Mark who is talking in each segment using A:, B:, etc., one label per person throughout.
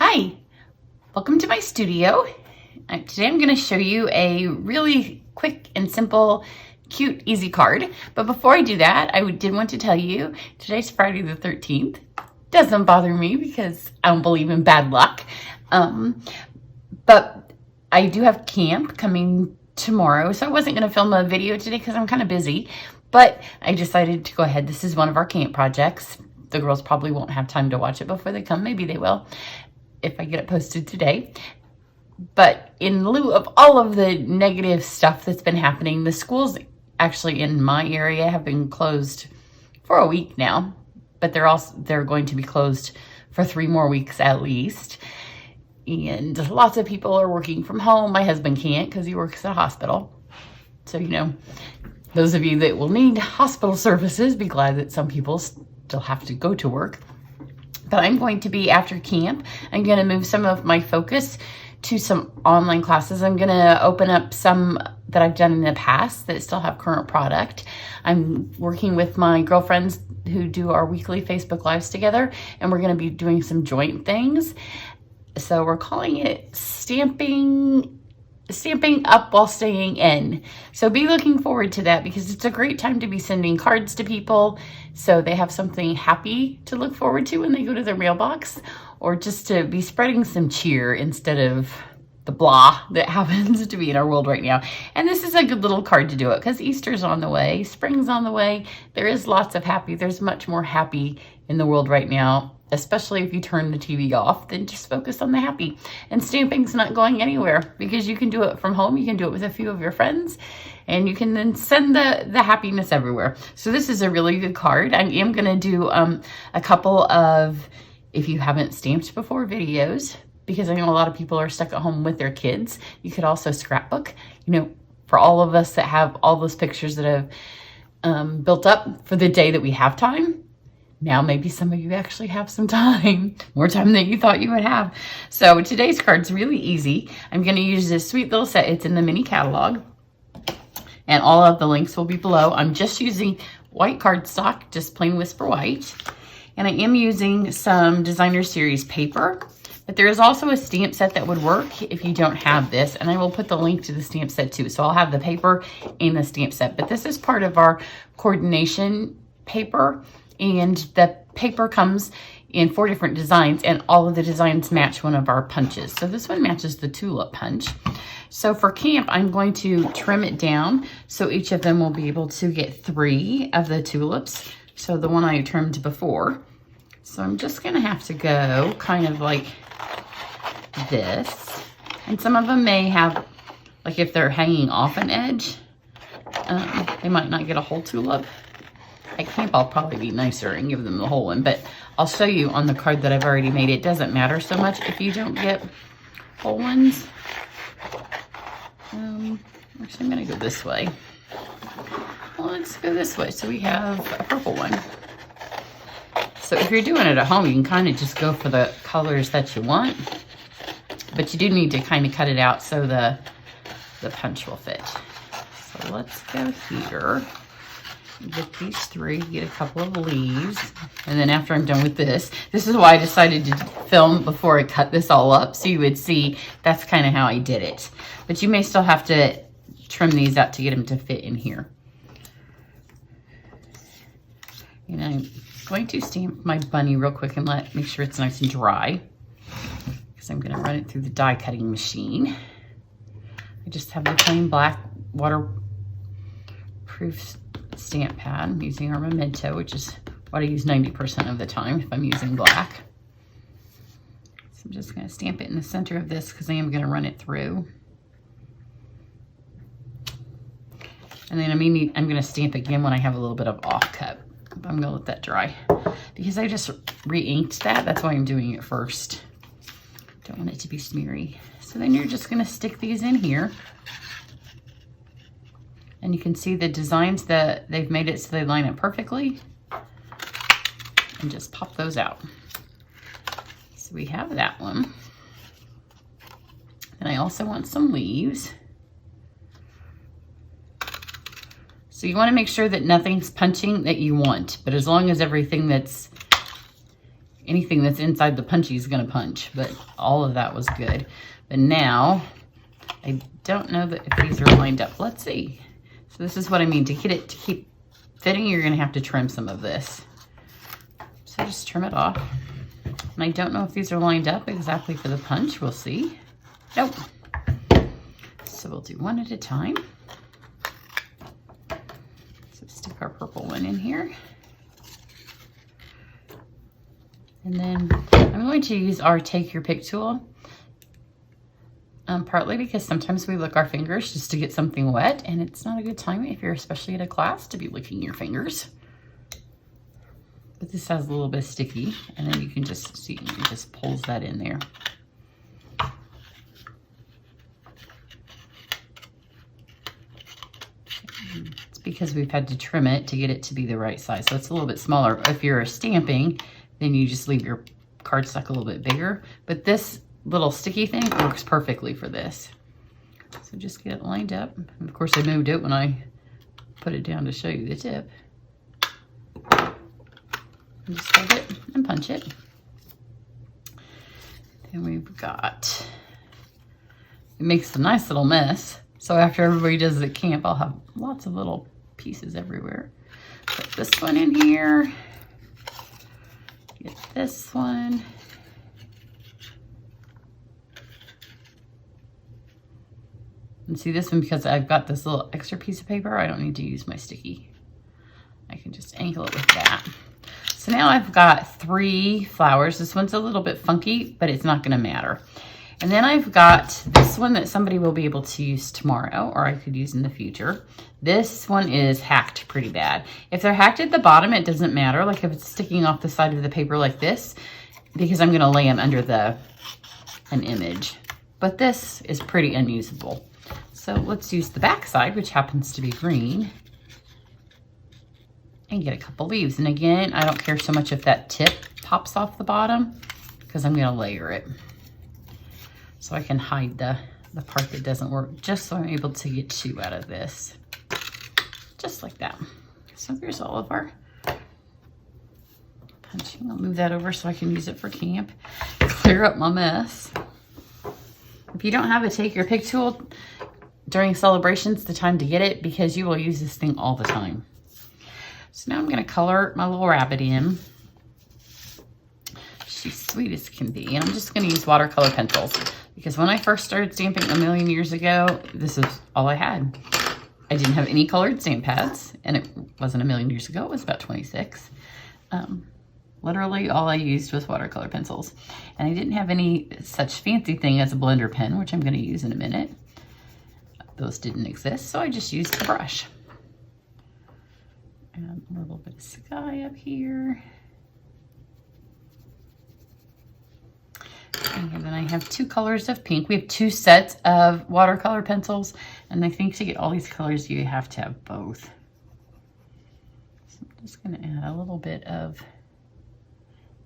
A: Hi, welcome to my studio. Today I'm going to show you a really quick and simple, cute, easy card. But before I do that, I did want to tell you, today's Friday the 13th. Doesn't bother me because I don't believe in bad luck. But I do have camp coming tomorrow, so I wasn't going to film a video today because I'm kind of busy. But I decided to go ahead. This is one of our camp projects. The girls probably won't have time to watch it before they come. Maybe they will if I get it posted today. But in lieu of all of the negative stuff that's been happening, the schools actually in my area have been closed for a week now, but they're going to be closed for 3 more weeks at least. And lots of people are working from home. My husband can't because he works at a hospital. So, you know, those of you that will need hospital services, be glad that some people still have to go to work. But I'm going to be, after camp, I'm going to move some of my focus to some online classes. I'm going to open up some that I've done in the past that still have current product. I'm working with my girlfriends who do our weekly Facebook Lives together, and we're going to be doing some joint things. So we're calling it stamping up while staying in. So be looking forward to that because it's a great time to be sending cards to people so they have something happy to look forward to when they go to their mailbox, or just to be spreading some cheer instead of the blah that happens to be in our world right now. And this is a good little card to do it because Easter's on the way, spring's on the way. There is lots of happy. There's much more happy in the world right now, especially if you turn the TV off, then just focus on the happy. And stamping's not going anywhere because you can do it from home. You can do it with a few of your friends, and you can then send the happiness everywhere. So this is a really good card. I am going to do a couple of, if you haven't stamped before, videos, because I know a lot of people are stuck at home with their kids. You could also scrapbook, you know, for all of us that have all those pictures that have built up for the day that we have time. Now maybe some of you actually have some time, more time than you thought you would have. So today's card's really easy. I'm going to use this sweet little set. It's in the mini catalog, and all of the links will be below. I'm just using white cardstock, just plain Whisper White, and I am using some Designer Series paper. But there is also a stamp set that would work if you don't have this, and I will put the link to the stamp set too. So I'll have the paper and the stamp set, but this is part of our coordination paper. And the paper comes in 4 different designs, and all of the designs match one of our punches. So this one matches the Tulip punch. So for camp, I'm going to trim it down so each of them will be able to get 3 of the tulips. So the one I trimmed before. So I'm just going to have to go kind of like this. And some of them may have, like if they're hanging off an edge, they might not get a whole tulip. At camp, I'll probably be nicer and give them the whole one, but I'll show you on the card that I've already made. It doesn't matter so much if you don't get whole ones. Actually, I'm going to go this way. Well, let's go this way. So we have a purple one. So if you're doing it at home, you can kind of just go for the colors that you want, but you do need to kind of cut it out so the punch will fit. So let's go here. Get these 3, get a couple of leaves, and then after I'm done with this is why I decided to film before I cut this all up, so you would see that's kind of how I did it. But you may still have to trim these out to get them to fit in here. And I'm going to stamp my bunny real quick and make sure it's nice and dry, because I'm going to run it through the die cutting machine. I just have the plain black waterproof stamp pad. I'm using our Memento, which is what I use 90% of the time if I'm using black. So I'm just going to stamp it in the center of this because I am going to run it through. And then I'm going to stamp again when I have a little bit of offcut. I'm going to let that dry because I just re-inked that. That's why I'm doing it first. Don't want it to be smeary. So then you're just going to stick these in here. And you can see the designs that they've made it so they line up perfectly. And just pop those out. So we have that one. And I also want some leaves. So you want to make sure that nothing's punching that you want. But as long as everything that's anything that's inside the punchy is going to punch, but all of that was good. But now, I don't know that if these are lined up. Let's see. So this is what I mean. To get it to keep fitting, you're going to have to trim some of this. So just trim it off. And I don't know if these are lined up exactly for the punch. We'll see. Nope. So we'll do one at a time. So stick our purple one in here. And then I'm going to use our Take Your Pick tool. Partly because sometimes we lick our fingers just to get something wet, and it's not a good time if you're especially at a class to be licking your fingers. But this has a little bit sticky, and then you can just see, it just pulls that in there. It's because we've had to trim it to get it to be the right size. So it's a little bit smaller. If you're stamping, then you just leave your cardstock a little bit bigger. But this little sticky thing works perfectly for this. So just get it lined up. And of course I moved it when I put it down to show you the tip. And just hold it and punch it. Then we've got, it makes a nice little mess. So after everybody does the camp, I'll have lots of little pieces everywhere. Put this one in here. Get this one. And see this one, because I've got this little extra piece of paper, I don't need to use my sticky. I can just angle it with that. So now I've got 3 flowers. This one's a little bit funky, but it's not gonna matter. And then I've got this one that somebody will be able to use tomorrow, or I could use in the future. This one is hacked pretty bad. If they're hacked at the bottom, it doesn't matter. Like if it's sticking off the side of the paper like this, because I'm gonna lay them under an image. But this is pretty unusable. So let's use the back side, which happens to be green, and get a couple leaves. And again, I don't care so much if that tip pops off the bottom, because I'm gonna layer it. So I can hide the part that doesn't work, just so I'm able to get 2 out of this. Just like that. So there's all of our punching. I'll move that over so I can use it for camp. Clear up my mess. If you don't have a Take Your Pick tool, during celebrations, the time to get it, because you will use this thing all the time. So now I'm gonna color my little rabbit in. She's sweet as can be. And I'm just gonna use watercolor pencils, because when I first started stamping a million years ago, this is all I had. I didn't have any colored stamp pads, and it wasn't a million years ago, it was about 26. Literally all I used was watercolor pencils. And I didn't have any such fancy thing as a blender pen, which I'm gonna use in a minute. Those didn't exist, so I just used the brush. And a little bit of sky up here. And then I have 2 colors of pink. We have 2 sets of watercolor pencils, and I think to get all these colors, you have to have both. So I'm just gonna add a little bit of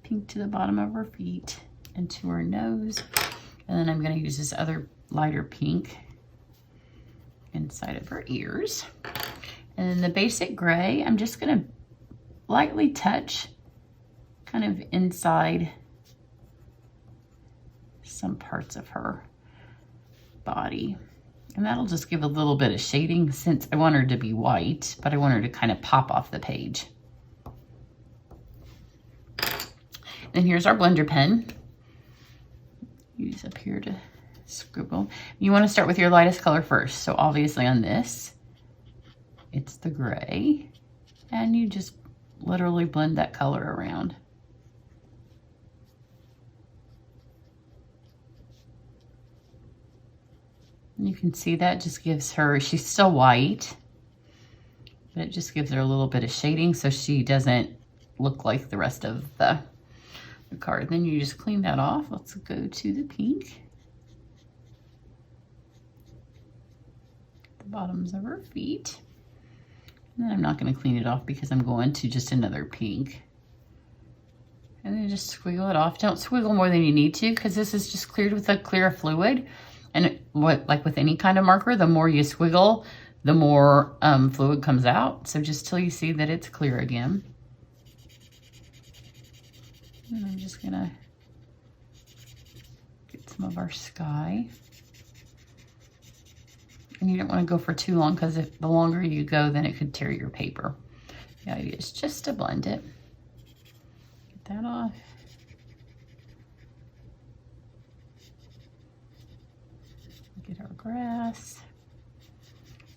A: pink to the bottom of her feet and to her nose. And then I'm gonna use this other lighter pink inside of her ears. And then the basic gray, I'm just gonna lightly touch kind of inside some parts of her body. And that'll just give a little bit of shading, since I want her to be white, but I want her to kind of pop off the page. And here's our blender pen. Use up here to scribble. You want to start with your lightest color first. So obviously on this, it's the gray, and you just literally blend that color around. And you can see that just gives her, she's still white, but it just gives her a little bit of shading so she doesn't look like the rest of the card. Then you just clean that off. Let's go to the pink. The bottoms of her feet. And then I'm not going to clean it off because I'm going to just another pink. And then just squiggle it off. Don't squiggle more than you need to, because this is just cleared with a clear fluid. And like with any kind of marker, the more you squiggle, the more fluid comes out. So just till you see that it's clear again. And I'm just gonna get some of our sky. And you don't want to go for too long, because if the longer you go, then it could tear your paper. The idea is just to blend it. Get that off. Get our grass.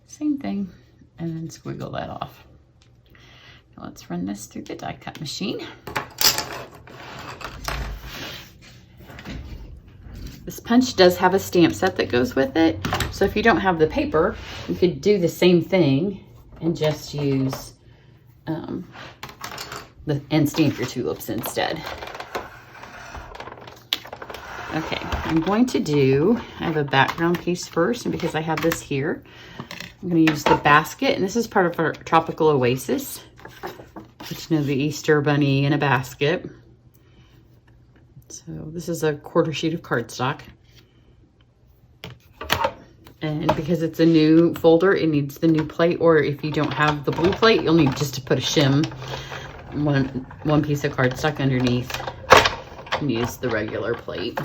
A: Same thing. And then squiggle that off. Now let's run this through the die cut machine. This punch does have a stamp set that goes with it. So if you don't have the paper, you could do the same thing and just use and stamp your tulips instead. Okay, I'm going to do, I have a background piece first, and because I have this here, I'm going to use the basket, and this is part of our tropical oasis, which, you know, the Easter bunny in a basket. So this is a 1/4 sheet of cardstock. And because it's a new folder, it needs the new plate, or if you don't have the blue plate, you'll need just to put a shim, one piece of cardstock underneath, and use the regular plate.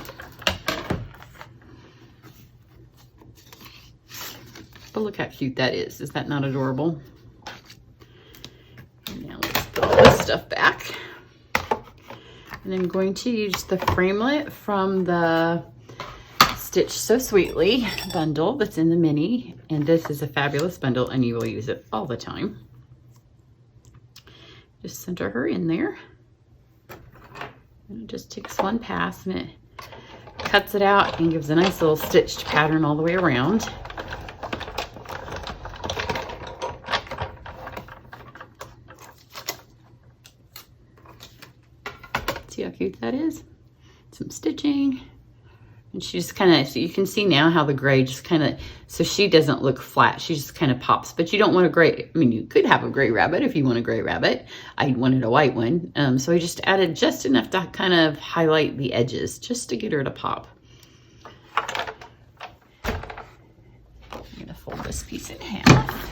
A: But look how cute that is. Is that not adorable? And now let's put all this stuff back. And I'm going to use the framelit from the Stitch So Sweetly bundle that's in the mini. And this is a fabulous bundle, and you will use it all the time. Just center her in there. And it just takes one pass, and it cuts it out and gives a nice little stitched pattern all the way around. See how cute that is? Some stitching. And she just kind of, so you can see now how the gray just kind of, so she doesn't look flat. She just kind of pops. But you don't want a gray, I mean, you could have a gray rabbit if you want a gray rabbit. I wanted a white one. So I just added just enough to kind of highlight the edges, just to get her to pop. I'm going to fold this piece in half.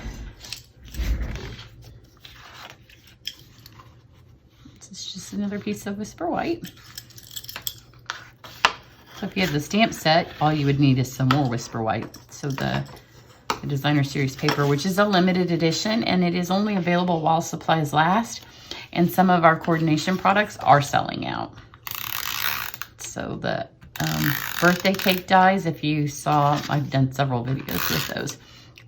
A: This is just another piece of Whisper White. So if you have the stamp set, all you would need is some more Whisper White. So the Designer Series paper, which is a limited edition, and it is only available while supplies last. And some of our coordination products are selling out. So the birthday cake dies, if you saw, I've done several videos with those.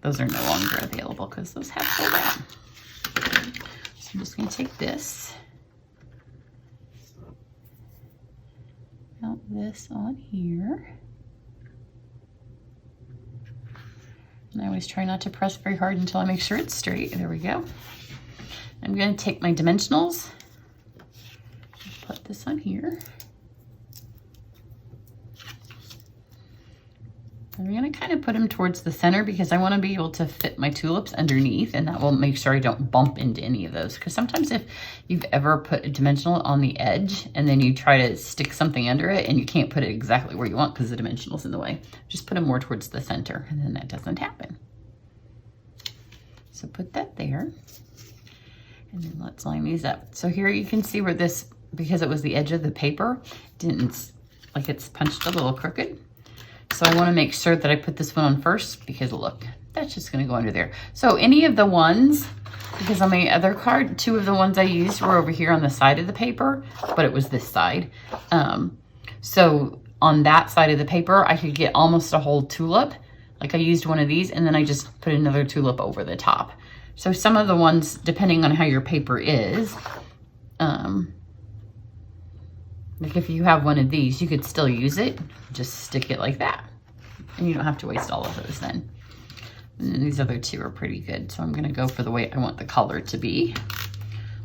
A: Those are no longer available because those have sold out. So I'm just going to take this. Out this on here. And I always try not to press very hard until I make sure it's straight. There we go. I'm going to take my dimensionals, put this on here. I'm going to kind of put them towards the center because I want to be able to fit my tulips underneath, and that will make sure I don't bump into any of those. Because sometimes if you've ever put a dimensional on the edge and then you try to stick something under it and you can't put it exactly where you want because the dimensional's in the way, just put them more towards the center, and then that doesn't happen. So put that there, and then let's line these up. So here you can see where this, because it was the edge of the paper, didn't, like, it's punched a little crooked. So I want to make sure that I put this one on first, because look, that's just going to go under there. So any of the ones, because on my other card, 2 of the ones I used were over here on the side of the paper, but it was this side. So on that side of the paper, I could get almost a whole tulip. Like I used one of these, and then I just put another tulip over the top. So some of the ones, depending on how your paper is, like if you have one of these, you could still use it. Just stick it like that. And you don't have to waste all of those then. And then these other 2 are pretty good. So I'm going to go for the way I want the color to be.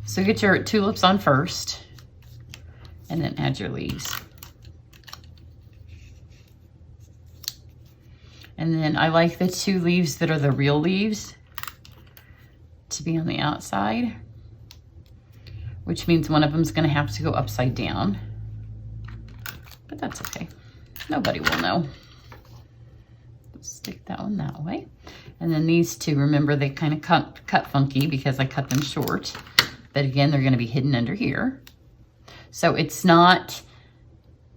A: So get your tulips on first, and then add your leaves. And then I like the 2 leaves that are the real leaves to be on the outside, which means one of them is going to have to go upside down. But that's okay. Nobody will know. Just stick that one that way. And then these 2, remember, they kind of cut funky because I cut them short. But again, they're going to be hidden under here. So it's not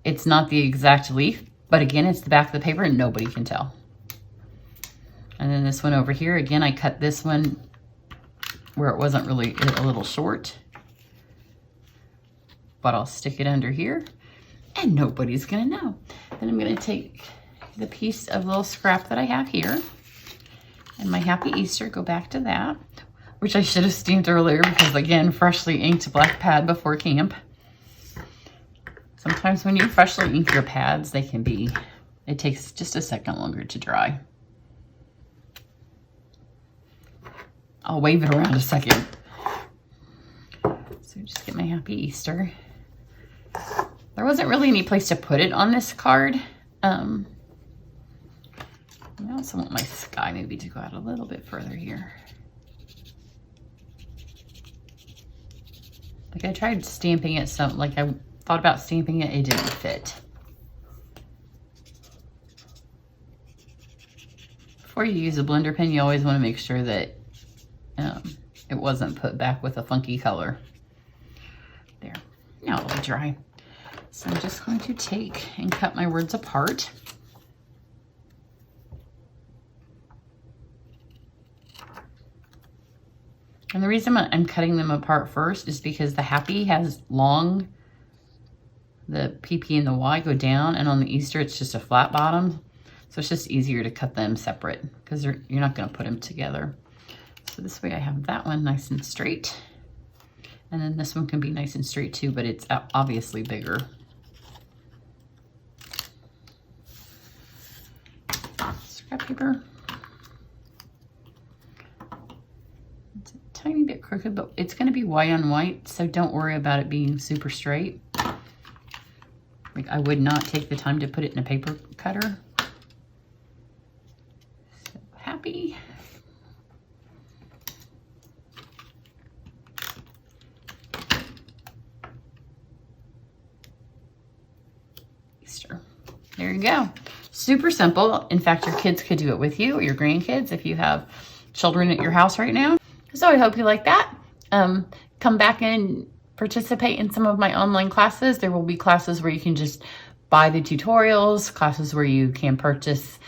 A: the exact leaf, but again, it's the back of the paper and nobody can tell. And then this one over here, again, I cut this one where it wasn't really a little short, but I'll stick it under here and nobody's gonna know. Then I'm gonna take the piece of little scrap that I have here and my Happy Easter, go back to that, which I should have stamped earlier because again, freshly inked black pad before camp. Sometimes when you freshly ink your pads, they can be, it takes just a second longer to dry. I'll wave it around a second. So just get my Happy Easter. There wasn't really any place to put it on this card. I also want my sky maybe to go out a little bit further here. Like I tried stamping it, so like I thought about stamping it, it didn't fit. Before you use a blender pen, you always want to make sure that it wasn't put back with a funky color. There, now it'll be dry. So I'm just going to take and cut my words apart. And the reason I'm cutting them apart first is because the Happy has long, the PP and the Y go down, and on the Easter it's just a flat bottom. So it's just easier to cut them separate because you're not going to put them together. So this way I have that one nice and straight. And then this one can be nice and straight too, but it's obviously bigger. Scrap paper. It's a tiny bit crooked, but it's going to be white on white, so don't worry about it being super straight. Like I would not take the time to put it in a paper cutter. So Happy. Easter. There you go. Super simple. In fact, your kids could do it with you or your grandkids if you have children at your house right now. So I hope you like that. Come back and participate in some of my online classes. There will be classes where you can just buy the tutorials, classes where you can purchase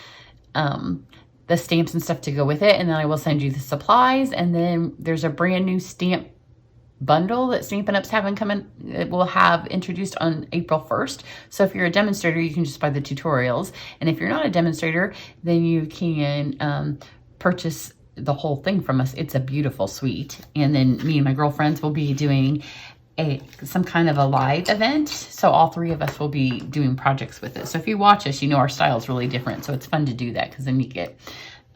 A: the stamps and stuff to go with it. And then I will send you the supplies. And then there's a brand new stamp bundle that Stampin' Up's having coming. It will have introduced on April 1st. So if you're a demonstrator, you can just buy the tutorials. And if you're not a demonstrator, then you can purchase the whole thing from us. It's a beautiful suite. And then me and my girlfriends will be doing some kind of a live event. So all three of us will be doing projects with it. So if you watch us, you know our style is really different. So it's fun to do that because then you get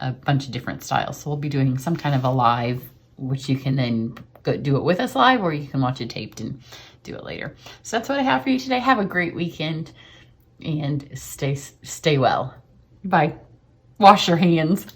A: a bunch of different styles. So we'll be doing some kind of a live, which you can then go do it with us live, or you can watch it taped and do it later. So that's what I have for you today. Have a great weekend and stay well. Bye. Wash your hands.